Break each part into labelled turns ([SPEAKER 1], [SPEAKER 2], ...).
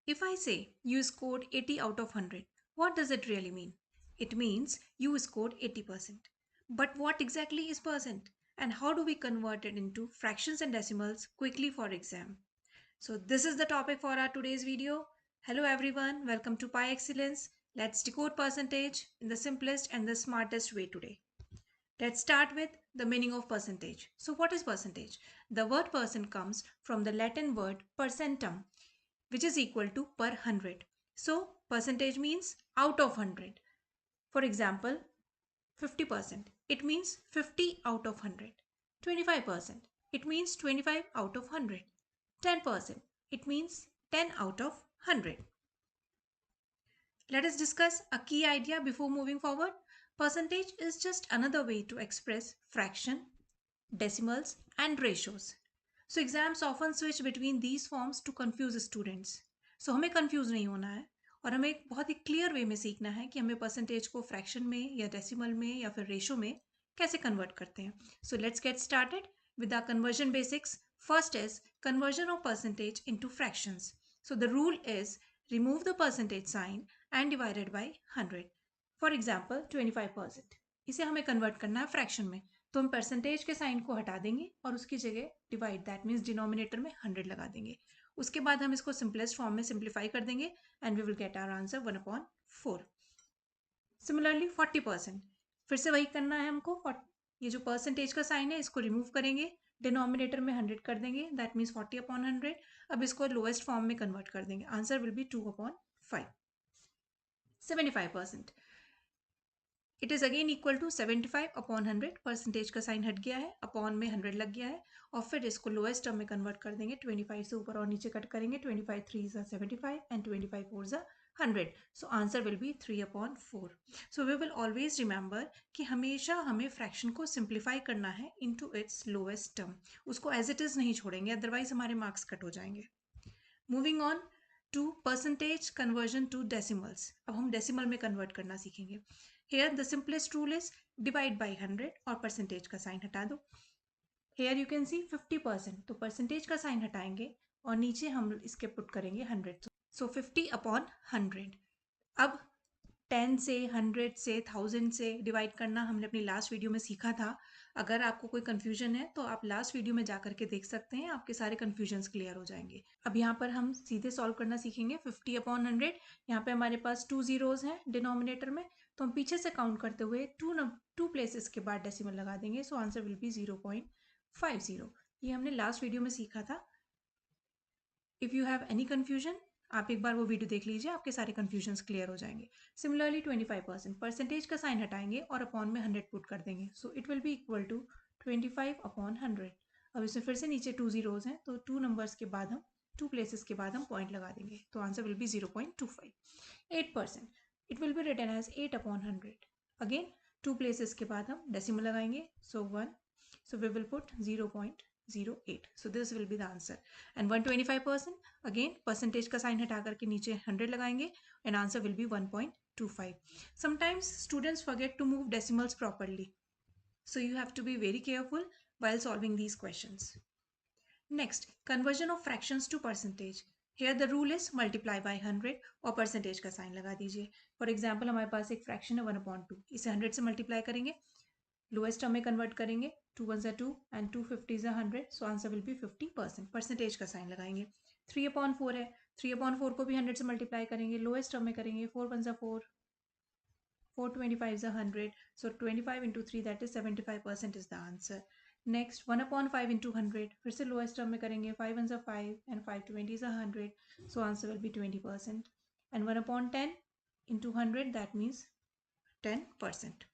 [SPEAKER 1] If I say you scored 80 out of 100, what does it really mean? It means you scored 80%. But what exactly is percent? And how do we convert it into fractions and decimals quickly for exam? So this is the topic for our today's video. Hello everyone, welcome to Pi Excellence. Let's decode percentage in the simplest and the smartest way today. Let's start with the meaning of percentage. So what is percentage? The word percent comes from the Latin word percentum, which is equal to per 100. So percentage means out of 100. For example, 50%. It means 50 out of 100. 25%. It means 25 out of 100. 10%. It means 10 out of 100. Let us discuss a key idea before moving forward. Percentage is just another way to express fraction, decimals, and ratios. So exams often switch between these forms to confuse students. So हमें confuse नहीं होना है और हमें एक बहुत ही clear way में सीखना है कि हमें परसेंटेज को फ्रैक्शन में या डेसिमल में या फिर रेशो में कैसे कन्वर्ट करते हैं. So let's get started with our conversion basics. First is conversion of percentage into fractions. So the rule is remove the percentage sign and divide it by 100. For example, 25%. इसे हमें convert करना है fraction में. तो हम percentage के sign को हटा देंगे और उसकी जगह डिवाइड दैट मीन्स डिनोमिनेटर में 100 लगा देंगे. उसके बाद हम इसको सिंपलेस्ट फॉर्म में सिंप्लीफाई कर देंगे and we will get our answer 1/4. Similarly 40%. फिर से वही करना है हमको. ये जो परसेंटेज का साइन है इसको रिमूव करेंगे, डिनोमिनेटर में 100 कर देंगे, दैट मीन्स 40/100. अब इसको लोएस्ट फॉर्म में कन्वर्ट कर देंगे. Answer will be 2/5. 75%. It is again equal to 75/100. Percentage का साइन हट गया है, अपॉन में 100 लग गया है और फिर इसको लोएस्ट टर्म में कन्वर्ट कर देंगे. 25 से ऊपर और नीचे कट करेंगे. 25 3s are 75 and 25 4s are 100. So answer will be 3/4. So we will always remember कि हमेशा हमें फ्रैक्शन को सिंप्लीफाई करना है इनटू इट्स लोएस्ट टर्म. उसको एज इट इज नहीं छोड़ेंगे, अदरवाइज हमारे मार्क्स कट हो जाएंगे. Moving on to percentage conversion to decimals. अब हम डेसिमल में कन्वर्ट करना सीखेंगे. Here the simplest rule is divide by 100 और परसेंटेज का साइन हटा दो. Here you can see 50%. तो परसेंटेज का साइन हटाएंगे और नीचे हम इसके पुट करेंगे 100. सो 50/100. अब 10 से 100 से 1000 से डिवाइड करना हमने अपनी लास्ट वीडियो में सीखा था. अगर आपको कोई कंफ्यूजन है तो आप लास्ट वीडियो में जा करके देख सकते हैं, आपके सारे कंफ्यूजन्स क्लियर हो जाएंगे. अब यहाँ पर हम सीधे सॉल्व करना सीखेंगे. 50/100. यहाँ पे हमारे पास 2 जीरोज हैं डिनोमिनेटर में, तो हम पीछे से काउंट करते हुए टू प्लेसेस के बाद डेसिमल लगा देंगे. So answer will B 0.50. ये हमने लास्ट वीडियो में सीखा था. If you have any confusion आप एक बार वो वीडियो देख लीजिए, आपके सारे कन्फ्यूजन्स क्लियर हो जाएंगे. सिमिलरली 25%. परसेंटेज का साइन हटाएंगे और अपॉन में 100 पुट कर देंगे. So it will be equal to 25/100. अब इसमें फिर से नीचे 2 जीरोज हैं, तो 2 नंबर्स के बाद हम 2 प्लेसेस के बाद हम पॉइंट लगा देंगे. तो answer will be 0.25. 8%. It will be written as 8/100. Again 2 places के बाद हम डेसिमल लगाएंगे. So 1. So we will put 0.08. So this will be the answer. And 125%, again percentage का साइन हटा करके नीचे 100 लगाएंगे and answer will be 1.25. Sometimes students forget to move decimals properly. So you have to be very careful while solving these questions. Next, conversion of fractions to percentage. Here the rule is multiply by 100 और percentage का sign लगा दीजिए. For example हमारे पास एक fraction है 1/2. इसे 100 से multiply करेंगे, लोएस्ट टर्म में कन्वर्ट करेंगे. 2 1s are 2 and 2 50s are 100. So answer will B 50%. Percentage का साइन लगाएंगे. 3/4 है, 3/4 को भी 100 से मल्टीप्लाई करेंगे, लोएस्ट टर्म में करेंगे. 4 1s are 4, 4 25s are 100. So 25 into 3 that is 75% is the answer. Next 1/5 into 100. फिर से लोएस्ट टर्म में करेंगे. 5 1s are 5 and 5 20s are 100. So answer will be 20%. And 1/10 into 100 that means 10%.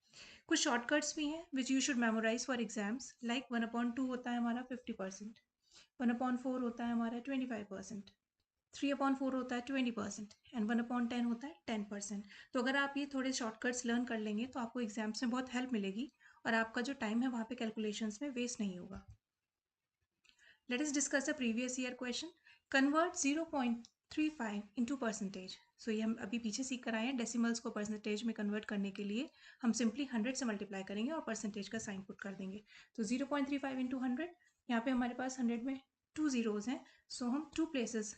[SPEAKER 1] कुछ shortcuts भी हैं which you should memorise for exams. Like 1/2 होता है हमारा 50%, 1/4 होता है हमारा 25%, 3/4 होता है 20% एंड 1/10 होता है 10%. तो अगर आप ये थोड़े शॉर्टकट्स लर्न कर लेंगे तो आपको एग्जाम्स में बहुत हेल्प मिलेगी और आपका जो टाइम है वहाँ पे कैलकुलेशंस में वेस्ट नहीं होगा. Let us discuss the previous year question. Convert 0.35 into percentage. So ये हम अभी पीछे सीख कर आए हैं. डेसिमल्स को परसेंटेज में कन्वर्ट करने के लिए हम सिंपली 100 से मल्टीप्लाई करेंगे और परसेंटेज का साइन पुट कर देंगे. तो 0.35 इंटू 100. यहाँ पे हमारे पास 100 में 2 जीरोज हैं, सो हम 2 प्लेसेस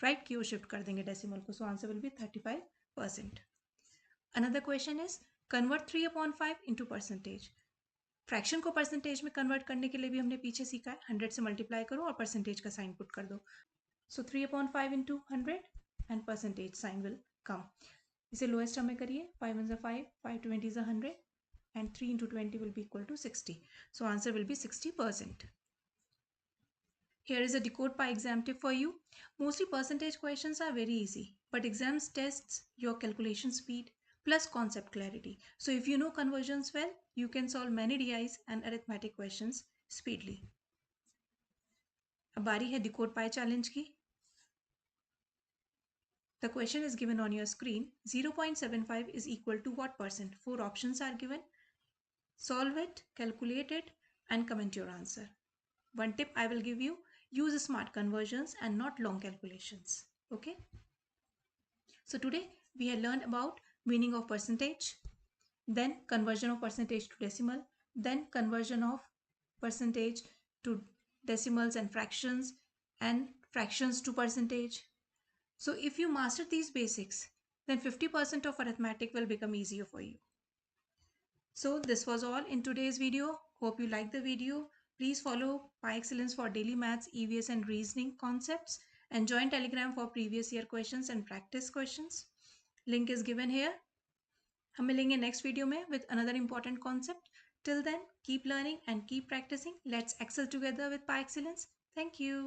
[SPEAKER 1] राइट की ओर शिफ्ट कर देंगे डेसिमल को, so answer will B 35%. Another question is convert 3/5 into percentage. Fraction को परसेंटेज में कन्वर्ट करने के लिए भी हमने पीछे सीखा है, 100 से मल्टीप्लाई करो और परसेंटेज का साइन पुट कर दो. So 3/5 into 100 and percentage sign will come. इसे लोएस्ट टर्म में करिए, 5 1 5, 5 20 100 and 3 into 20 will be equal to 60. So answer will be 60%. Here is a decode pi exam tip for you. Mostly percentage questions are very easy, but exams tests your calculation speed plus concept clarity. So if you know conversions well, you can solve many DIs and arithmetic questions speedily. अब बारी है decode pi challenge की. The question is given on your screen. 0.75 is equal to what percent? 4 options are given. Solve it, calculate it, and comment your answer. One tip I will give you, use smart conversions and not long calculations. Okay. So today we have learned about meaning of percentage, then conversion of percentage to decimal, then conversion of percentage to decimals and fractions to percentage. So if you master these basics, then 50% of arithmetic will become easier for you. So this was all in today's video. Hope you liked the video. Please follow Pi Excellence for daily maths, EVS and reasoning concepts, and join Telegram for previous year questions and practice questions. Link is given here. हम मिलेंगे next video में with another important concept. Till then, keep learning and keep practicing. Let's excel together with Pi Excellence. Thank you.